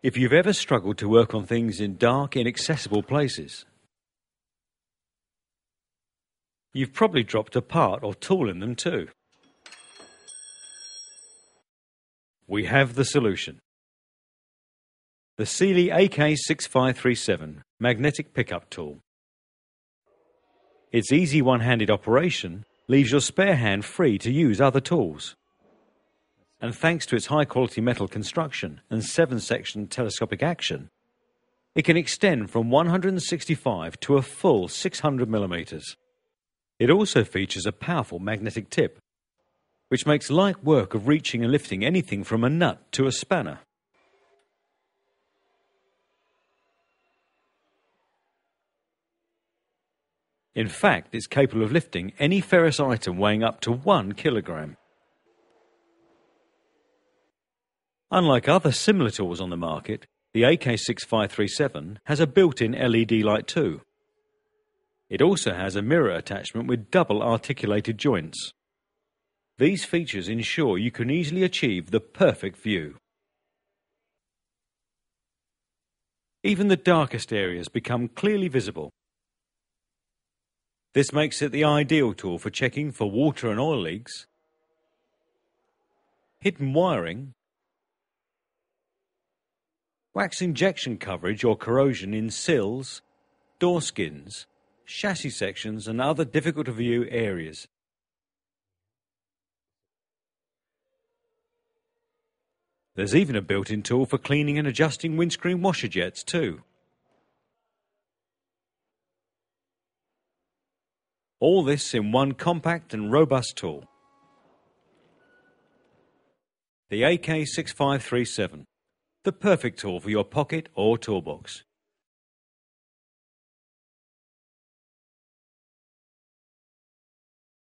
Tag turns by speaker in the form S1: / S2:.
S1: if you've ever struggled to work on things in dark, inaccessible places. You've probably dropped a part or tool in them too. We have the solution. The Sealey AK6537 magnetic pickup tool. Its easy one-handed operation leaves your spare hand free to use other tools. And thanks to its high-quality metal construction and 7-section telescopic action, it can extend from 165 to a full 600 millimeters. It also features a powerful magnetic tip, which makes light work of reaching and lifting anything from a nut to a spanner. In fact, it's capable of lifting any ferrous item weighing up to 1 kilogram. Unlike other similar tools on the market, the AK6537 has a built-in LED light too. It also has a mirror attachment with double articulated joints. These features ensure you can easily achieve the perfect view. Even the darkest areas become clearly visible. This makes it the ideal tool for checking for water and oil leaks, hidden wiring, wax injection coverage or corrosion in sills, door skins, chassis sections and other difficult to view areas. There's even a built-in tool for cleaning and adjusting windscreen washer jets too. All this in one compact and robust tool. The AK6537, the perfect tool for your pocket or toolbox.